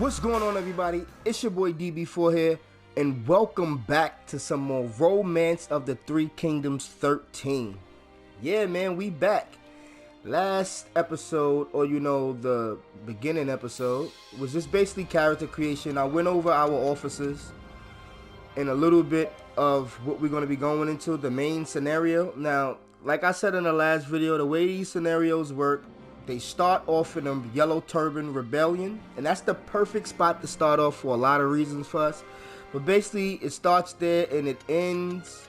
What's going on, everybody? It's your boy DB4 here, and welcome back to some more Romance of the Three Kingdoms 13. Yeah, man, we back. Last episode, or the beginning episode, was just basically character creation. I went over our officers and a little bit of what we're going to be going into, the main scenario. Now, like I said in the last video, the way these scenarios work, they start off in a Yellow Turban Rebellion, and that's the perfect spot to start off for a lot of reasons for us. But basically, it starts there and it ends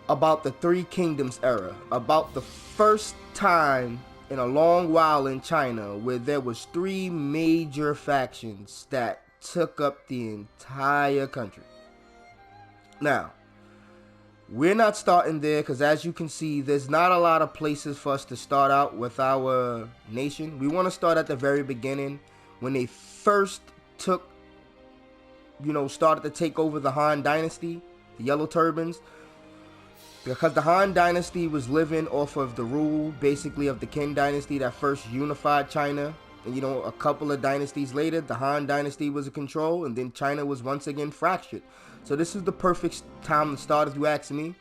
about the Three Kingdoms era, about the first time in a long while in China where there was three major factions that took up the entire country. Now, we're not starting there because, as you can see, there's not a lot of places for us to start out with our nation. We want to start at the very beginning when they first started to take over the Han Dynasty, the Yellow Turbans, because the Han Dynasty was living off of the rule, basically, of the Qin Dynasty that first unified China. And, a couple of dynasties later, the Han Dynasty was in control, and then China was once again fractured. So this is the perfect time to start, if you ask me.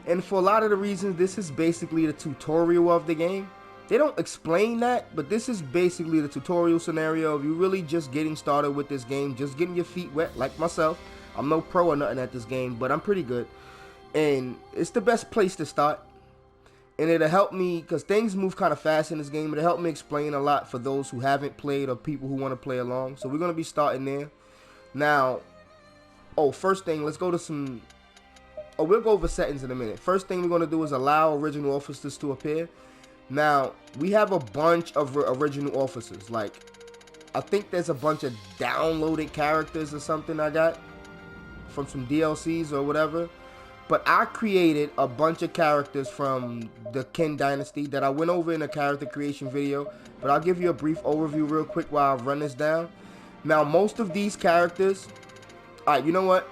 And for a lot of the reasons, this is basically the tutorial of the game. They don't explain that, but this is basically the tutorial scenario of you really just getting started with this game, just getting your feet wet, like myself. I'm no pro or nothing at this game, but I'm pretty good. And it's the best place to start. And it'll help me, because things move kind of fast in this game, it'll help me explain a lot for those who haven't played or people who want to play along. So we're going to be starting there. Now, first thing, let's go to some... we'll go over settings in a minute. First thing we're going to do is allow original officers to appear. Now, we have a bunch of original officers. Like, I think there's a bunch of downloaded characters or something I got from some DLCs or whatever. But I created a bunch of characters from the Qin Dynasty that I went over in a character creation video. But I'll give you a brief overview real quick while I run this down. Now, most of these characters... Alright, you know what?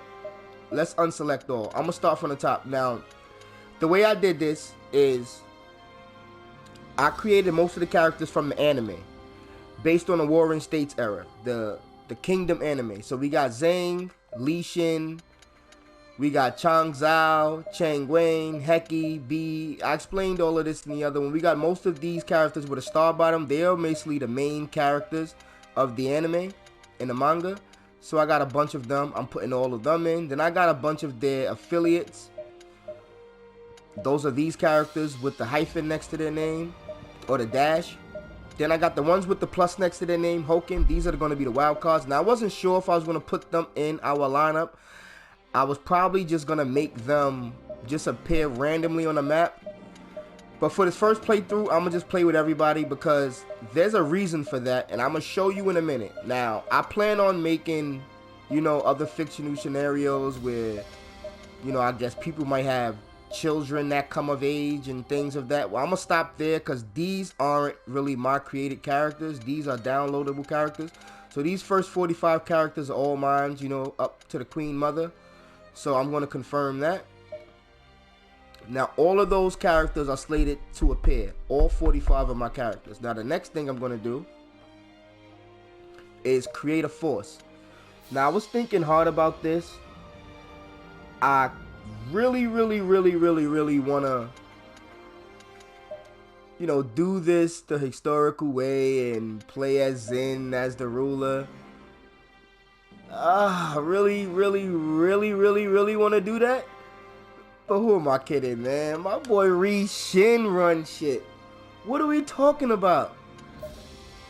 Let's unselect all. I'm going to start from the top. Now, the way I did this is I created most of the characters from the anime based on the Warring States era, the Kingdom anime. So we got Zhang, Li Shin, we got Chang Zhao, Chang Wen, Heki, B. I explained all of this in the other one. We got most of these characters with a star bottom. They are basically the main characters of the anime and the manga. So I got a bunch of them. I'm putting all of them in. Then I got a bunch of their affiliates. Those are these characters with the hyphen next to their name, or the dash. Then I got the ones with the plus next to their name, Hoken. These are going to be the wild cards. Now, I wasn't sure if I was going to put them in our lineup. I was probably just going to make them just appear randomly on the map. But for this first playthrough, I'm going to just play with everybody because there's a reason for that. And I'm going to show you in a minute. Now, I plan on making, other fictional scenarios where, I guess people might have children that come of age and things of that. Well, I'm going to stop there because these aren't really my created characters. These are downloadable characters. So these first 45 characters are all mine, up to the Queen Mother. So I'm going to confirm that. Now, all of those characters are slated to appear. All 45 of my characters. Now, the next thing I'm going to do is create a force. Now, I was thinking hard about this. I really want to, do this the historical way and play as Xin as the ruler. I really want to do that. But who am I kidding, man? My boy Shin run shit. What are we talking about?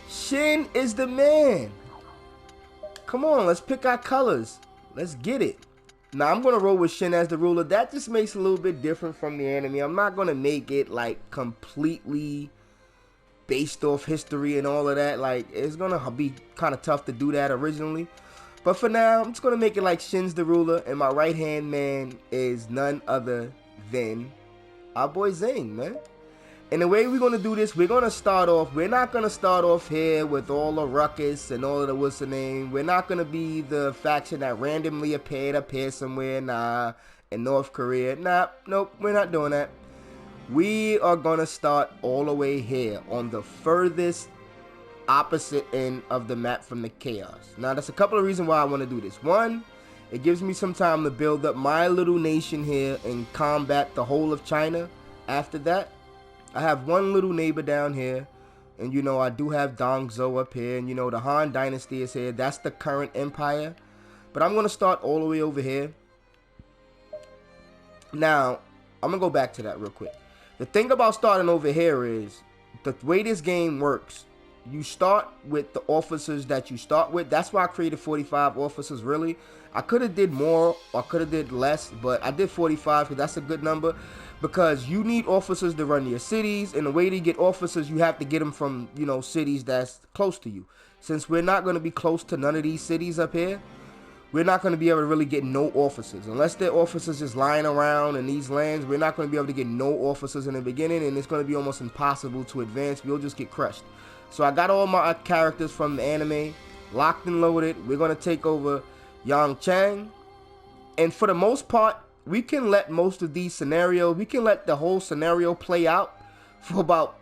Shin is the man. Come on, let's pick our colors. Let's get it. Now, I'm going to roll with Shin as the ruler. That just makes it a little bit different from the anime. I'm not going to make it, completely based off history and all of that. It's going to be kind of tough to do that originally. But for now, I'm just going to make it like Shin's the ruler, and my right-hand man is none other than our boy Zhang, man. And the way we're going to do this, we're not going to start off here with all the ruckus and all of the what's the name. We're not going to be the faction that randomly appeared up here somewhere, in North Korea. Nope, we're not doing that. We are going to start all the way here on the furthest opposite end of the map from the chaos. Now, that's a couple of reasons why I want to do this. One, it gives me some time to build up my little nation here and combat the whole of China. After that, I have one little neighbor down here. And, you know, I do have Dongzhou up here. And, you know, the Han Dynasty is here. That's the current empire. But I'm going to start all the way over here. Now, I'm going to go back to that real quick. The thing about starting over here is the way this game works. You start with the officers that you start with. That's why I created 45 officers, really. I could have did more or could have did less, but I did 45 because that's a good number. Because you need officers to run your cities, and the way to get officers, you have to get them from, you know, cities that's close to you. Since we're not going to be close to none of these cities up here, we're not going to be able to really get no officers. Unless their officers just lying around in these lands, we're not going to be able to get no officers in the beginning, and it's going to be almost impossible to advance. We'll just get crushed. So I got all my characters from the anime locked and loaded. We're going to take over Yangchang. And for the most part, we can let most of these scenarios, we can let the whole scenario play out for about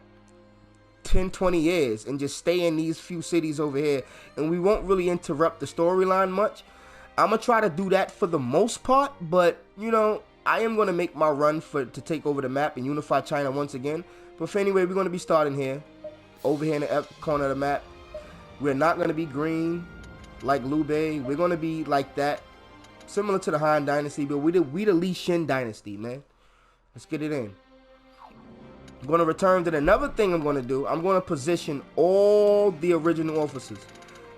10, 20 years and just stay in these few cities over here. And we won't really interrupt the storyline much. I'm going to try to do that for the most part. But, you know, I am going to make my run to take over the map and unify China once again. But for anyway, we're going to be starting here. Over here in the corner of the map. We're not going to be green like Liu Bei. We're going to be like that. Similar to the Han Dynasty, but we the Li Shin Dynasty, man. Let's get it in. I'm going to return to another thing I'm going to do. I'm going to position all the original officers,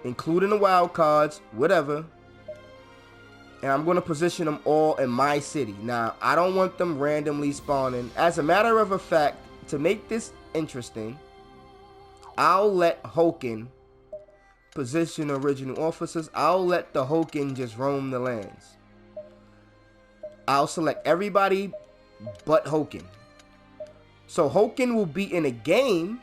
including the wild cards, whatever. And I'm going to position them all in my city. Now, I don't want them randomly spawning. As a matter of a fact, to make this interesting, I'll let Hoken position original officers. I'll let the Hoken just roam the lands. I'll select everybody but Hoken. So Hoken will be in a game.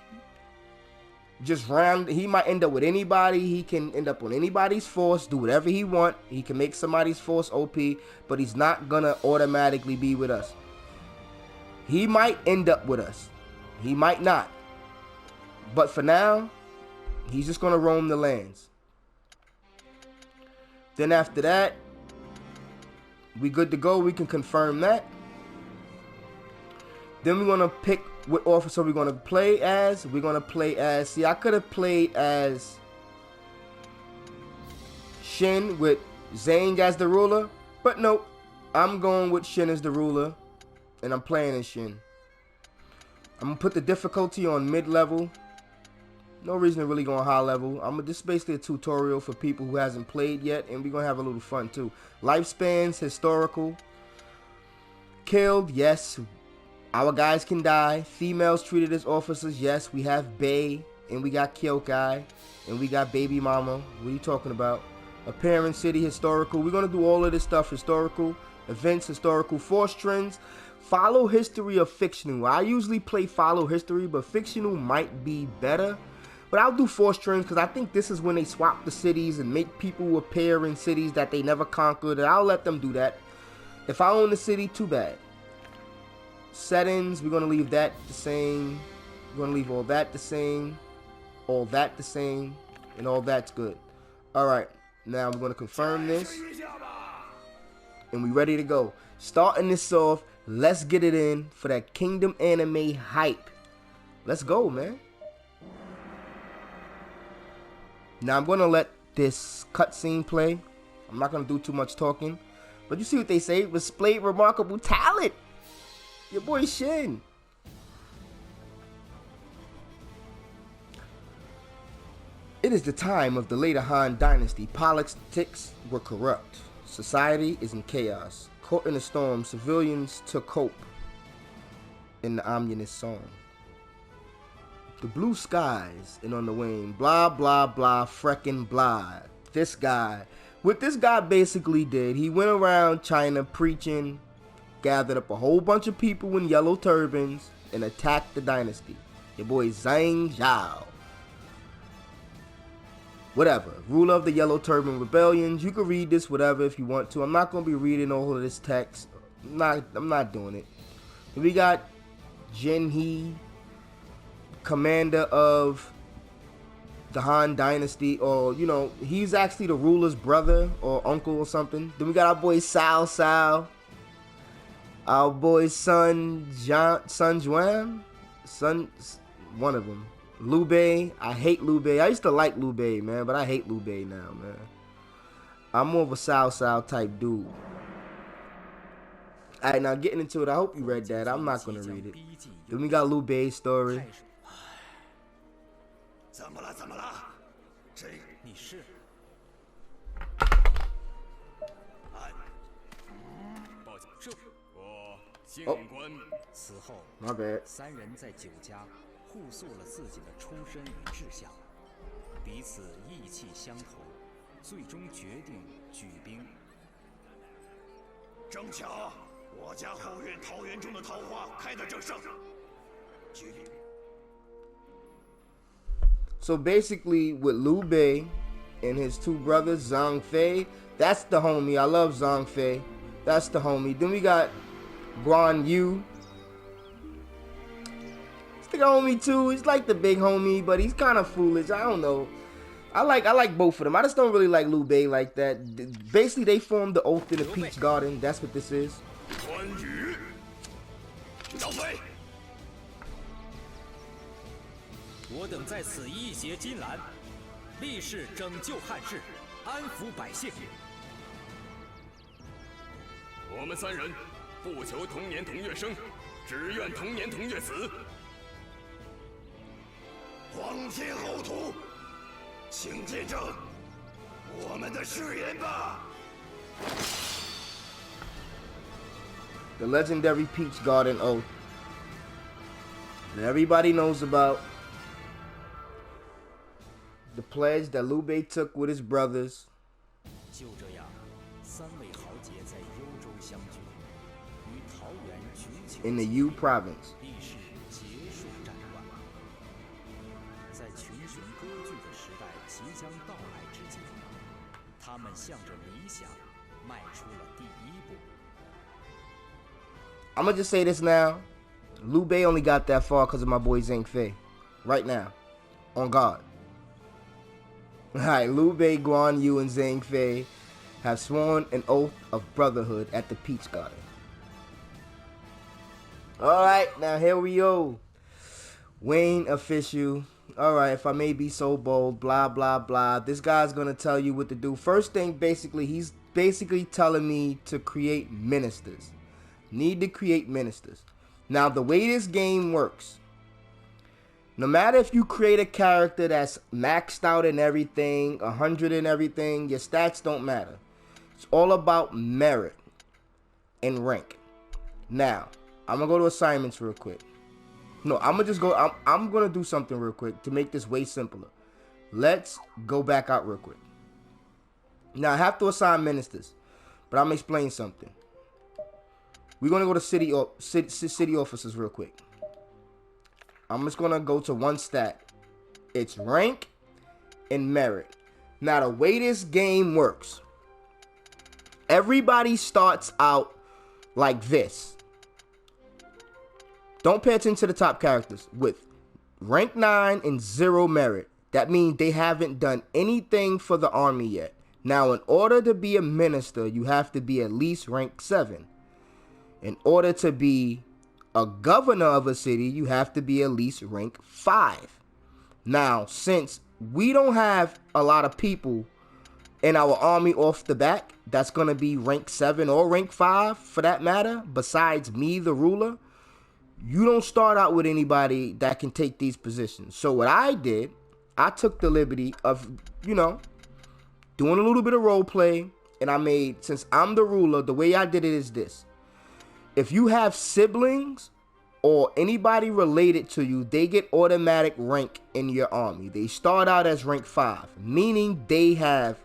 Just round. He might end up with anybody. He can end up on anybody's force. Do whatever he want. He can make somebody's force OP. But he's not gonna automatically be with us. He might end up with us. He might not. But for now, he's just going to roam the lands. Then after that, we good to go. We can confirm that. Then we're going to pick what officer we're going to play as. We're going to play as... See, I could have played as Shin with Zhang as the ruler. But nope. I'm going with Shin as the ruler. And I'm playing as Shin. I'm going to put the difficulty on mid-level. No reason to really go on high level. This is basically a tutorial for people who hasn't played yet, and we're gonna have a little fun too. Lifespans, historical. Killed, yes. Our guys can die. Females treated as officers, yes. We have Bei, and we got Kyokai, and we got Baby Mama. What are you talking about? Appearance, city, historical. We're gonna do all of this stuff. Historical, events, historical, force trends. Follow history of fictional. I usually play follow history, but fictional might be better. But I'll do force trends because I think this is when they swap the cities and make people appear in cities that they never conquered. And I'll let them do that. If I own the city, too bad. Settings, we're going to leave that the same. We're going to leave all that the same. All that the same. And all that's good. Alright, now we're going to confirm this. And we ready to go. Starting this off, let's get it in for that Kingdom anime hype. Let's go, man. Now I'm going to let this cutscene play. I'm not going to do too much talking. But you see what they say. Displayed remarkable talent. Your boy Shin. It is the time of the later Han Dynasty. Politics were corrupt. Society is in chaos. Caught in a storm, civilians to cope. In the ominous song. The blue skies and on the wing, blah, blah, blah, freckin' blah. This guy. What this guy basically did, he went around China preaching, gathered up a whole bunch of people in yellow turbans, and attacked the dynasty. Your boy Zhang Zhao. Whatever. Ruler of the Yellow Turban Rebellions. You can read this whatever if you want to. I'm not going to be reading all of this text. I'm not doing it. We got Jin-Hee, commander of the Han Dynasty, or, you know, he's actually the ruler's brother or uncle or something. Then we got our boy Cao, our boy Sun Juan, one of them. Liu Bei. I hate Liu Bei. I used to like Liu Bei, man, but I hate Liu Bei now, man. I'm more of a Cao type dude. Alright, now getting into it, I hope you read that. I'm not gonna read it. Then we got Liu Bei's story. Oh, my bad. So basically, with Liu Bei and his two brothers, Zhang Fei, that's the homie. I love Zhang Fei. That's the homie. Then we got Guan Yu. He's the homie too. He's like the big homie, but he's kind of foolish. I don't know. I like both of them. I just don't really like Liu Bei like that. Basically, they formed the oath in the Peach Garden. That's what this is. The legendary Peach Garden oath that everybody knows about. The pledge that Liu Bei took with his brothers. In the Yu province. I'm gonna just say this now. Liu Bei only got that far because of my boy Zhang Fei. Right now. On God. Alright, Liu Bei, Guan Yu, and Zhang Fei have sworn an oath of brotherhood at the Peach Garden. Alright, now here we go. Wayne official. Alright, if I may be so bold, blah, blah, blah. This guy's gonna tell you what to do. First thing, basically, he's basically telling me to create ministers. Need to create ministers. Now, the way this game works, no matter if you create a character that's maxed out and everything, 100 and everything, your stats don't matter. It's all about merit and rank. Now, I'm gonna go to assignments real quick. No, I'm gonna do something real quick to make this way simpler. Let's go back out real quick. Now, I have to assign ministers, but I'm gonna explain something. We're gonna go to city officers real quick. I'm just gonna go to one stat. It's rank and merit. Now, the way this game works, everybody starts out like this. Don't pay attention to the top characters with rank 9 and 0 merit. That means they haven't done anything for the army yet. Now, in order to be a minister, you have to be at least rank 7. In order to be a governor of a city, you have to be at least rank 5. Now, since we don't have a lot of people in our army off the bat that's going to be rank 7 or rank 5 for that matter, besides me, the ruler, you don't start out with anybody that can take these positions. So what I did, I took the liberty of, doing a little bit of role play, and I made, since I'm the ruler, the way I did it is this. If you have siblings or anybody related to you, they get automatic rank in your army. They start out as rank 5, meaning they have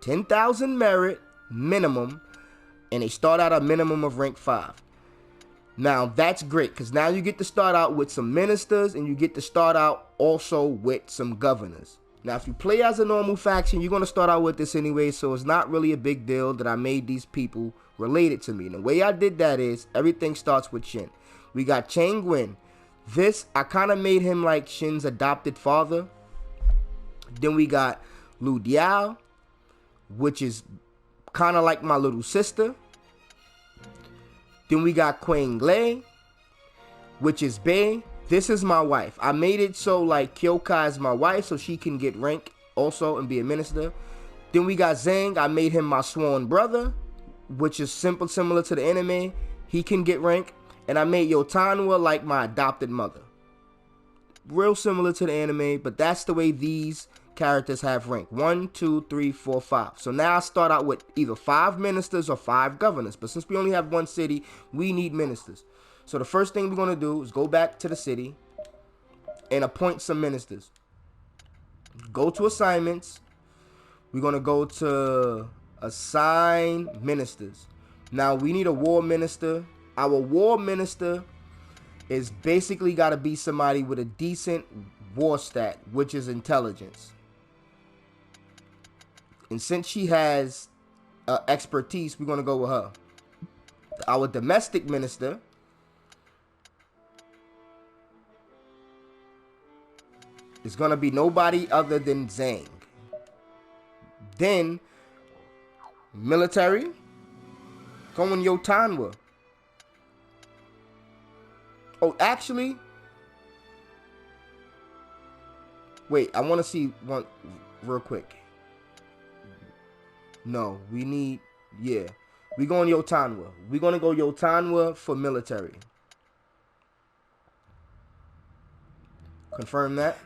10,000 merit minimum, and they start out a minimum of rank 5. Now, that's great, because now you get to start out with some ministers, and you get to start out also with some governors. Now, if you play as a normal faction, you're going to start out with this anyway, so it's not really a big deal that I made these people related to me. And the way I did that is, everything starts with Shin. We got Chang Guin. This, I kind of made him like Shin's adopted father. Then we got Liu Diao, which is kind of like my little sister. Then we got Queen Lei, which is Bei. This is my wife. I made it so like Kyokai is my wife, so she can get rank also and be a minister. Then we got Zhang. I made him my sworn brother, which is similar to the anime. He can get rank. And I made Yotanwa like my adopted mother. Real similar to the anime, but that's the way these characters have rank. 1, 2, 3, 4, 5. So now I start out with either 5 ministers or 5 governors. But since we only have 1 city, we need ministers. So the first thing we're going to do is go back to the city and appoint some ministers. Go to assignments. We're going to go to assign ministers. Now we need a war minister. Our war minister is basically got to be somebody with a decent war stat, which is intelligence. And since she has expertise, we're going to go with her. Our domestic minister is going to be nobody other than Zhang. Then, military, going Yotanwa. Oh, actually, wait, I want to see one real quick. No, we need, yeah, we going Yotanwa. We're going to go Yotanwa for military. Confirm that.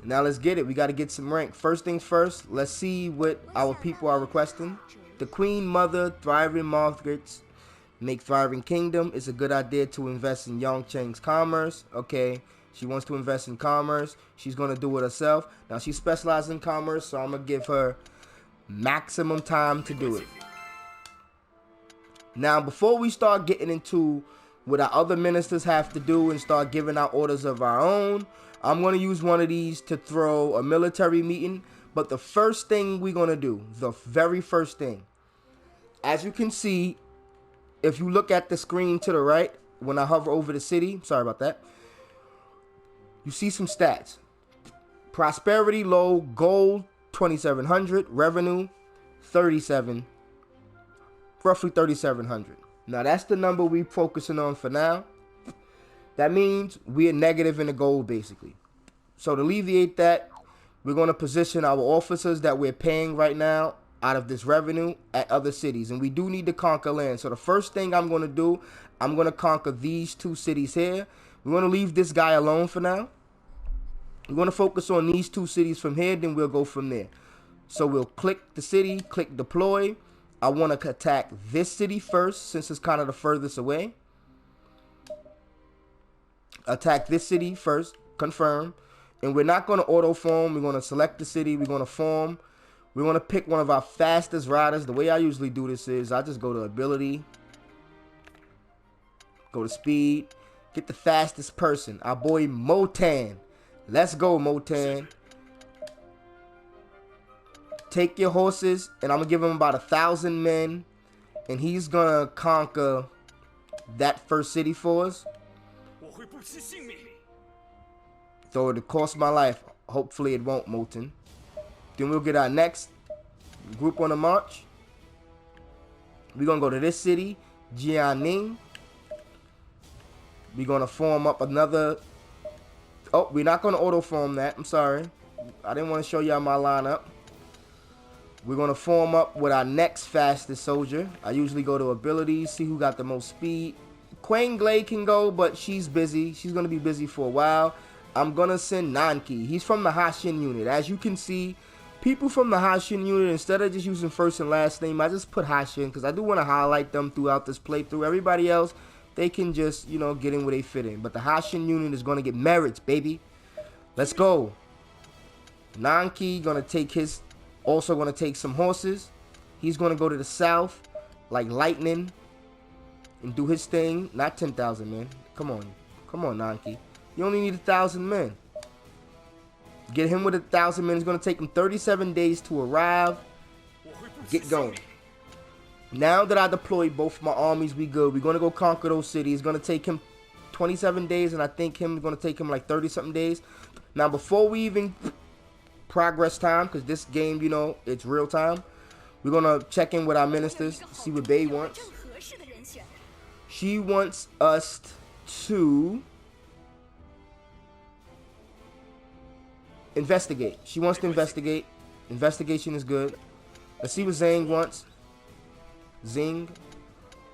Now let's get it. We got to get some rank. First things first, let's see what our people are requesting. The Queen Mother, thriving markets, make thriving kingdom. It's a good idea to invest in Yongcheng's commerce. Okay, she wants to invest in commerce. She's going to do it herself. Now she specializes in commerce, so I'm going to give her maximum time to do it. Now before we start getting into what our other ministers have to do and start giving out orders of our own, I'm going to use one of these to throw a military meeting. But the first thing we're going to do, the very first thing, as you can see, if you look at the screen to the right, when I hover over the city, sorry about that, you see some stats. Prosperity low, gold 2,700, revenue 37, roughly 3,700. Now that's the number we're focusing on for now. That means we are negative in the gold basically. So to alleviate that, we're going to position our officers that we're paying right now out of this revenue at other cities. And we do need to conquer land. So the first thing I'm going to do, I'm going to conquer these 2 cities here. We're going to leave this guy alone for now. We're going to focus on these 2 cities from here, then we'll go from there. So we'll click the city, click deploy. I want to attack this city first since it's kind of the furthest away. Attack this city first, confirm. And we're not going to auto form. We're going to select the city. We're going to form. We're going to pick one of our fastest riders. The way I usually do this is I just go to ability, go to speed, get the fastest person. Our boy Motan. Let's go, Motan. Take your horses, and I'm going to give him about 1,000 men. And he's going to conquer that first city for us. Though it'll cost my life. Hopefully it won't, Motan. Then we'll get our next group on the march. We're going to go to this city, Jianing. We're going to form up another. Oh, we're not going to auto form that. I'm sorry. I didn't want to show y'all my lineup. We're going to form up with our next fastest soldier. I usually go to abilities, see who got the most speed. Queen Glade can go, but she's busy. She's going to be busy for a while. I'm going to send Nanki. He's from the Shin unit. As you can see, people from the Shin unit, instead of just using first and last name, I just put Shin because I do want to highlight them throughout this playthrough. Everybody else, they can just, you know, get in where they fit in. But the Shin unit is going to get merits, baby. Let's go. Nanki going to take his, also going to take some horses. He's going to go to the south like lightning and do his thing. Not 10,000 men. Come on. Come on, Nanki. You only need 1,000 men. Get him with 1,000 men. It's going to take him 37 days to arrive. Get going. Now that I deployed both my armies, we good. We're going to go conquer those cities. It's going to take him 27 days, and I think him going to take him like 30-something days. Now, before we even progress time, because this game, you know, it's real time, we're gonna check in with our ministers, see what Bei wants. She wants us to investigate. She wants to investigate. Investigation is good. Let's see what Zhang wants. Zing.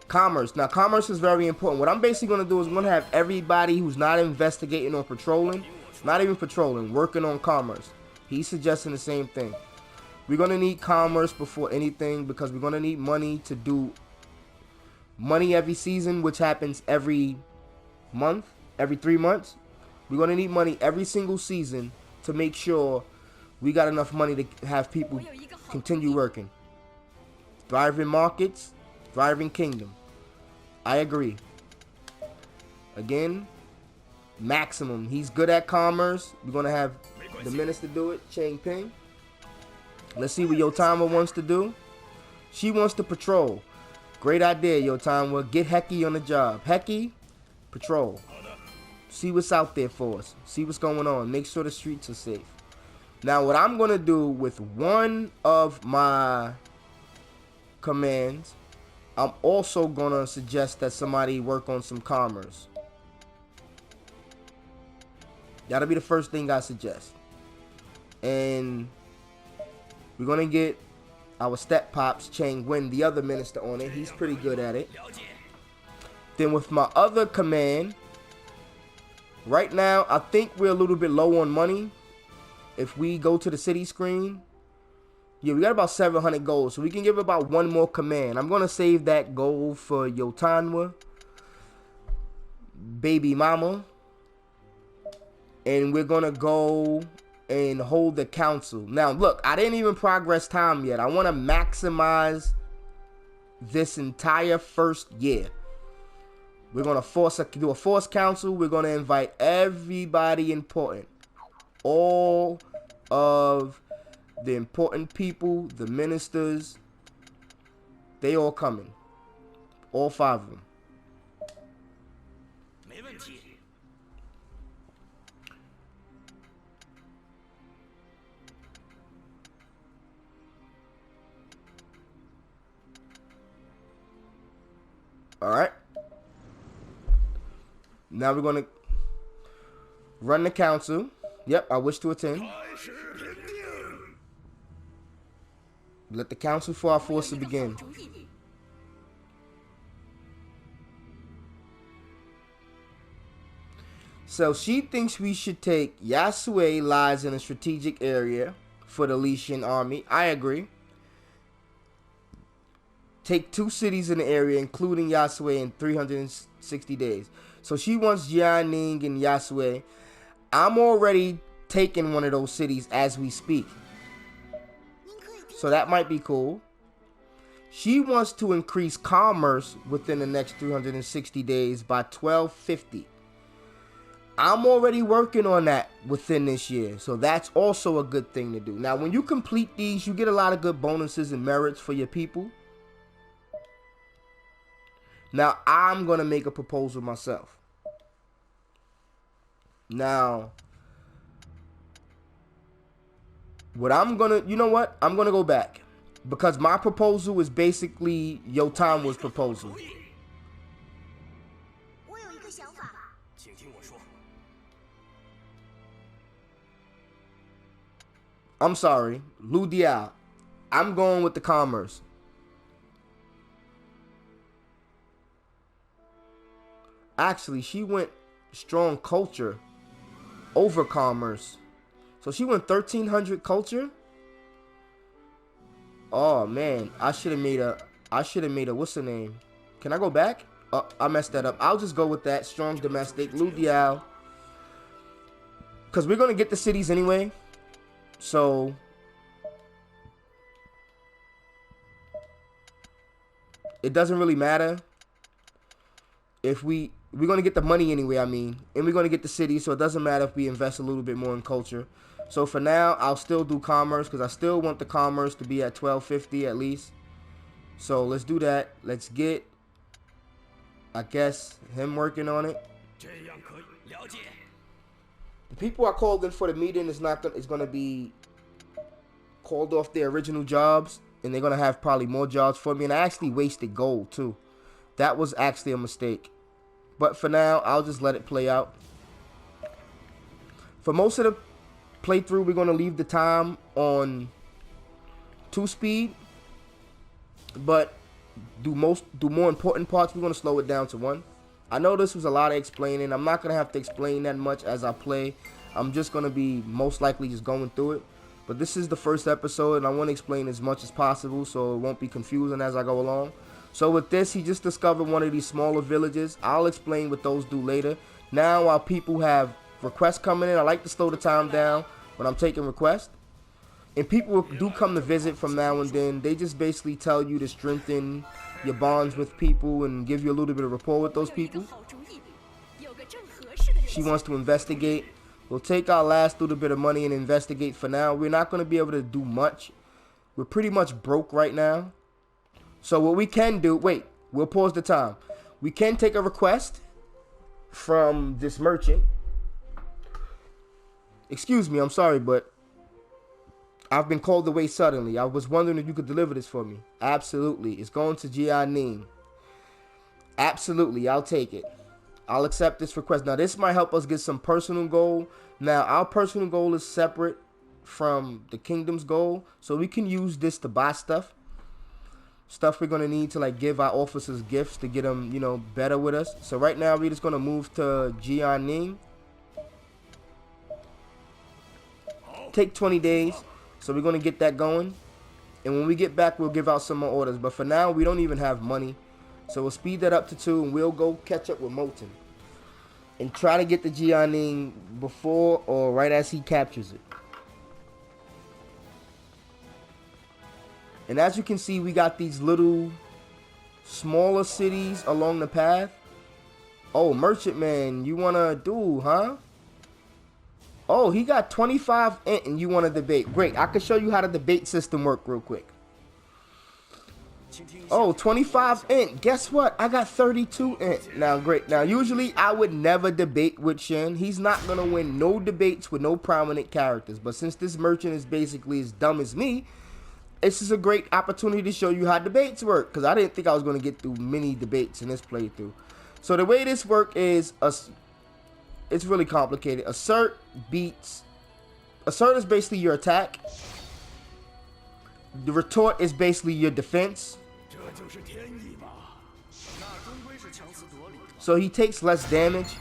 Commerce. Now, commerce is very important. What I'm basically going to do is I'm going to have everybody who's not investigating or patrolling, not even patrolling, working on commerce. He's suggesting the same thing. We're going to need commerce before anything because we're going to need money to do money every season, which happens every month, every 3 months. We're going to need money every single season to make sure we got enough money to have people continue working. Thriving markets, thriving kingdom. I agree. Again, maximum. He's good at commerce. We're going to have the minister do it, Chang Ping. Let's see what Yotama wants to do. She wants to patrol. Great idea, Yotama. Get Heki on the job. Heki, patrol. See what's out there for us. See what's going on. Make sure the streets are safe. Now, what I'm going to do with one of my commands, I'm also going to suggest that somebody work on some commerce. That'll be the first thing I suggest. And we're going to get our step pops, Chang Wen, the other minister, on it. He's pretty good at it. Then with my other command, right now, I think we're a little bit low on money. If we go to the city screen, yeah, we got about 700 gold, so we can give about one more command. I'm going to save that gold for Yotanwa, Baby Mama, and we're going to go and hold the council. Now, look, I didn't even progress time yet. I want to maximize this entire first year. We're going to do a force council. We're going to invite everybody important. All of the important people, the ministers, they all coming. All 5 of them. All right. Now we're going to run the council. Yep, I wish to attend. Let the council for our forces begin. So she thinks we should take Yasue lies in a strategic area for the Li Shin army. I agree. Take 2 cities in the area, including Yasue, in 360 days. So she wants Jianing and Yasue. I'm already taking one of those cities as we speak. So that might be cool. She wants to increase commerce within the next 360 days by 1250. I'm already working on that within this year. So that's also a good thing to do. Now, when you complete these, you get a lot of good bonuses and merits for your people. Now, I'm going to make a proposal myself. Now, what I'm going to, you know what? I'm going to go back. Because my proposal is basically Yotanwa's proposal. I'm sorry, Lu Diao. I'm going with the commerce. Actually, she went strong culture over commerce. So she went 1300 culture. Oh man, I should have made a what's her name? Can I go back? I messed that up. I'll just go with that. Strong domestic, Lu Diao. Because we're gonna get the cities anyway. So it doesn't really matter if we're going to get the money anyway, I mean, and we're going to get the city, so it doesn't matter if we invest a little bit more in culture. So for now, I'll still do commerce because I still want the commerce to be at 1250 at least. So let's do that. Let's get, I guess, him working on it. The people I called in for the meeting is gonna be called off their original jobs, and they're gonna have probably more jobs for me. And I actually wasted gold too. That was actually a mistake. But for now, I'll just let it play out. For most of the playthrough, we're gonna leave the time on 2-speed, but do more important parts, we're gonna slow it down to 1. I know this was a lot of explaining. I'm not gonna have to explain that much as I play. I'm just gonna be most likely just going through it. But this is the first episode, and I want to explain as much as possible so it won't be confusing as I go along. So with this, he just discovered one of these smaller villages. I'll explain what those do later. Now, while people have requests coming in, I like to slow the time down when I'm taking requests. And people do come to visit from now and then. They just basically tell you to strengthen your bonds with people and give you a little bit of rapport with those people. She wants to investigate. We'll take our last little bit of money and investigate for now. We're not going to be able to do much. We're pretty much broke right now. So what we can do, wait, we'll pause the time. We can take a request from this merchant. Excuse me, I'm sorry, but I've been called away suddenly. I was wondering if you could deliver this for me. Absolutely. It's going to Jin-Hee. Absolutely, I'll take it. I'll accept this request. Now, this might help us get some personal goal. Now, our personal goal is separate from the kingdom's goal, so we can use this to buy stuff. Stuff we're going to need to, like, give our officers gifts to get them, you know, better with us. So right now, we're just going to move to Jin-Hee. Take 20 days. So we're going to get that going. And when we get back, we'll give out some more orders. But for now, we don't even have money. So we'll speed that up to 2, and we'll go catch up with Moten. And try to get the Jin-Hee before or right as he captures it. And as you can see, we got these little smaller cities along the path. Oh, merchant man, you want to do, huh? Oh, he got 25 int and you want to debate. Great, I can show you how the debate system work real quick. Oh, 25 int. Guess what? I got 32 int. Now, great. Now, usually I would never debate with Shin. He's not going to win no debates with no prominent characters. But since this merchant is basically as dumb as me, this is a great opportunity to show you how debates work. Because I didn't think I was going to get through many debates in this playthrough. So the way this work is, it's really complicated. Assert is basically your attack. The retort is basically your defense. So he takes less damage.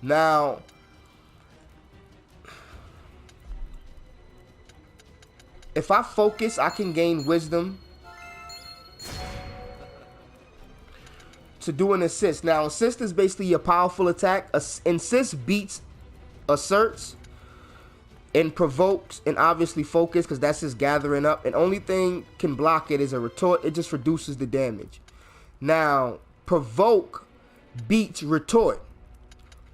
Now, if I focus, I can gain wisdom to do an assist. Now, assist is basically a powerful attack. Insist beats asserts and provokes and obviously focus because that's just gathering up. And only thing can block it is a retort. It just reduces the damage. Now, provoke beats retort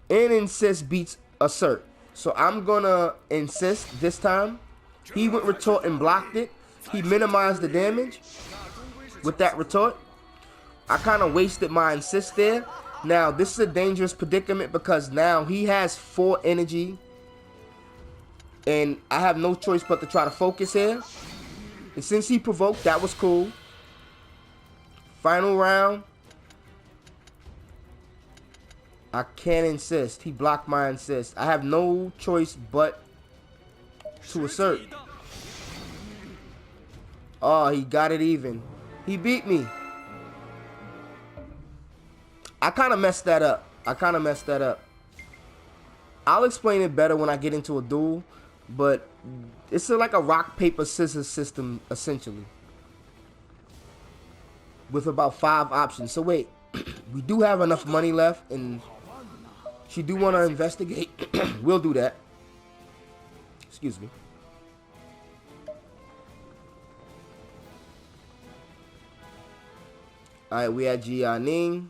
and insist beats assert. So I'm gonna insist this time. He went retort and blocked it. He minimized the damage with that retort. I kind of wasted my insist there. Now, this is a dangerous predicament because now he has 4 energy. And I have no choice but to try to focus here. And since he provoked, that was cool. Final round. I can't insist. He blocked my insist. I have no choice but to assert. Oh, he got it even. He beat me. I kind of messed that up. I'll explain it better when I get into a duel. But it's like a rock, paper, scissors system, essentially. With about 5 options. So wait, we do have enough money left. And she do want to investigate. We'll do that. Excuse me. Alright, we had Jin-Hee.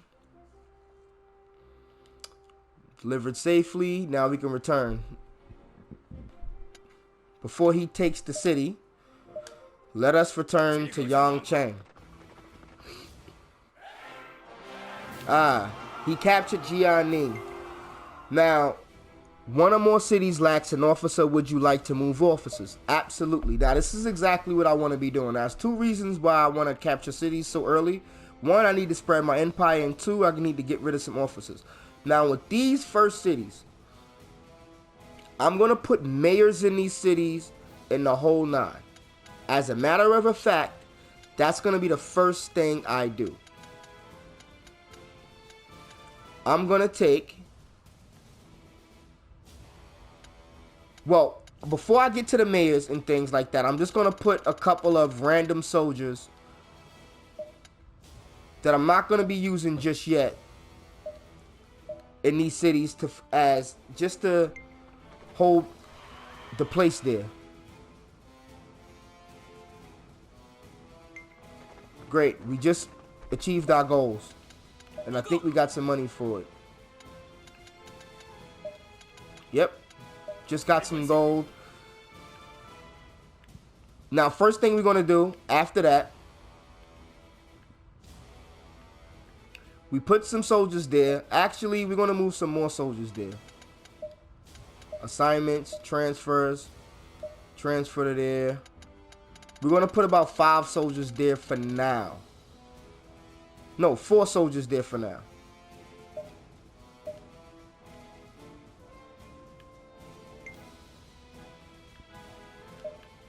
Delivered safely. Now we can return. Before he takes the city, let us return to Yangcheng. He captured Jin-Hee. Now, one or more cities lacks an officer. Would you like to move officers? Absolutely. Now, this is exactly what I want to be doing. There's two reasons why I want to capture cities so early. One, I need to spread my empire, and two, I need to get rid of some officers. Now, with these first cities, I'm going to put mayors in these cities in the whole nine. As a matter of fact, that's going to be the first thing I do. I'm going to take... Well, before I get to the mayors and things like that, I'm just going to put a couple of random soldiers that I'm not going to be using just yet in these cities just to hold the place there. Great, we just achieved our goals, and I think we got some money for it. Yep, just got some gold. Now, first thing we're gonna do after that, we put some soldiers there. Actually, we're gonna move some more soldiers there. Assignments, transfers, transfer to there. We're going to put about 5 soldiers there for now. No, 4 soldiers there for now.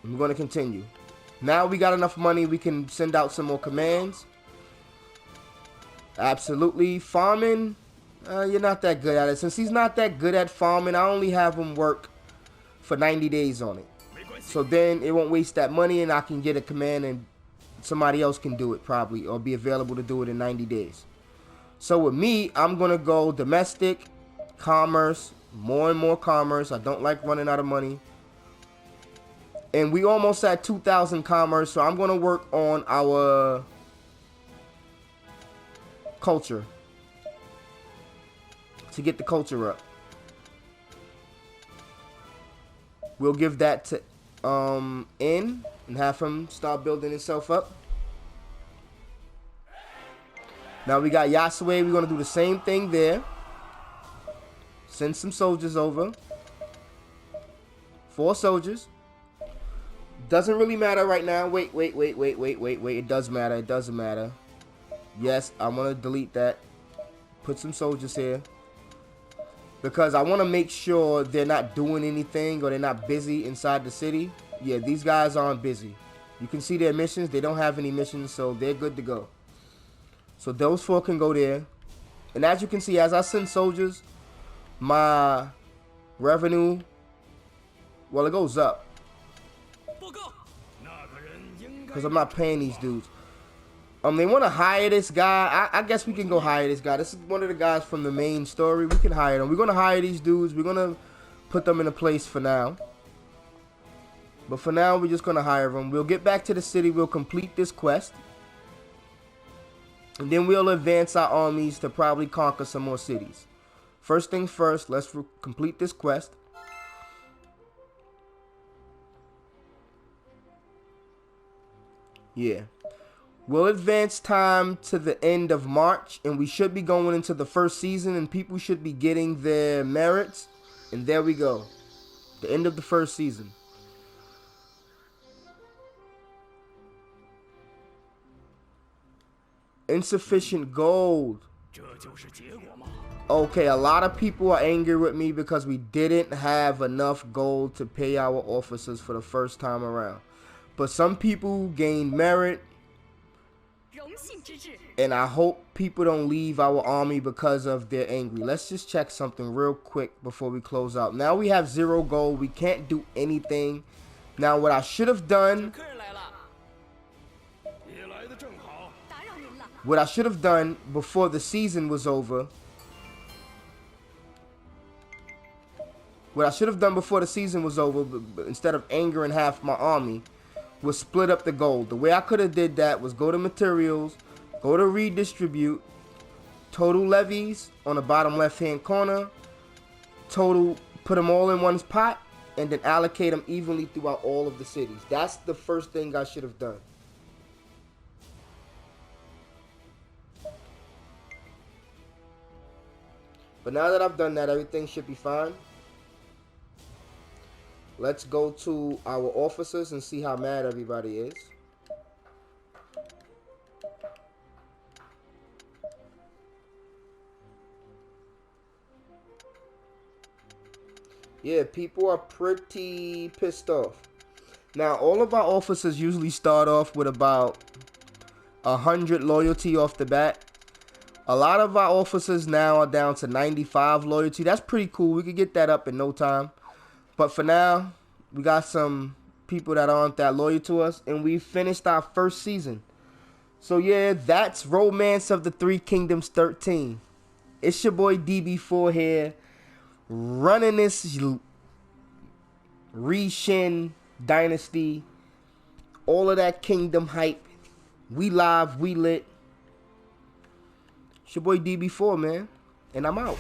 And we're going to continue. Now we got enough money, we can send out some more commands. Absolutely. Farming, you're not that good at it. Since he's not that good at farming, I only have him work for 90 days on it. So then it won't waste that money, and I can get a command and somebody else can do it probably, or be available to do it in 90 days. So with me, I'm going to go domestic, commerce, more and more commerce. I don't like running out of money. And we almost at 2,000 commerce, so I'm going to work on our culture to get the culture up. We'll give that to in and have him start building himself up. Now we got Yasue. We're going to do the same thing there. Send some soldiers over. 4 soldiers. Doesn't really matter right now. Wait. It does matter. It doesn't matter. Yes, I'm going to delete that. Put some soldiers here. Because I want to make sure they're not doing anything or they're not busy inside the city. Yeah, these guys aren't busy. You can see their missions. They don't have any missions, so they're good to go. So those 4 can go there. And as you can see, as I send soldiers, my revenue, well, it goes up. Because I'm not paying these dudes. They want to hire this guy. I guess we can go hire this guy. This is one of the guys from the main story. We can hire them. We're going to hire these dudes. We're going to put them in a place for now. But for now, we're just going to hire them. We'll get back to the city. We'll complete this quest. And then we'll advance our armies to probably conquer some more cities. First things first, let's complete this quest. Yeah. We'll advance time to the end of March, and we should be going into the first season, and people should be getting their merits. And there we go. The end of the first season. Insufficient gold. Okay, a lot of people are angry with me because we didn't have enough gold to pay our officers for the first time around. But some people gained merit. And I hope people don't leave our army because of they're angry. Let's just check something real quick before we close out. Now we have 0 gold. We can't do anything. Now what I should have done... What I should have done before the season was over... What I should have done before the season was over, instead of angering half my army, was split up the gold. The way I could have did that was go to materials, go to redistribute, total levies on the bottom left hand corner, total, put them all in one pot, and then allocate them evenly throughout all of the cities. That's the first thing I should have done. But now that I've done that, everything should be fine. Let's go to our officers and see how mad everybody is. Yeah, people are pretty pissed off. Now, all of our officers usually start off with about 100 loyalty off the bat. A lot of our officers now are down to 95 loyalty. That's pretty cool. We could get that up in no time. But for now, we got some people that aren't that loyal to us. And we finished our first season. So yeah, that's Romance of the Three Kingdoms 13. It's your boy DB4 here, running this Shin Dynasty, all of that Kingdom hype. We live, we lit. It's your boy DB4, man, and I'm out.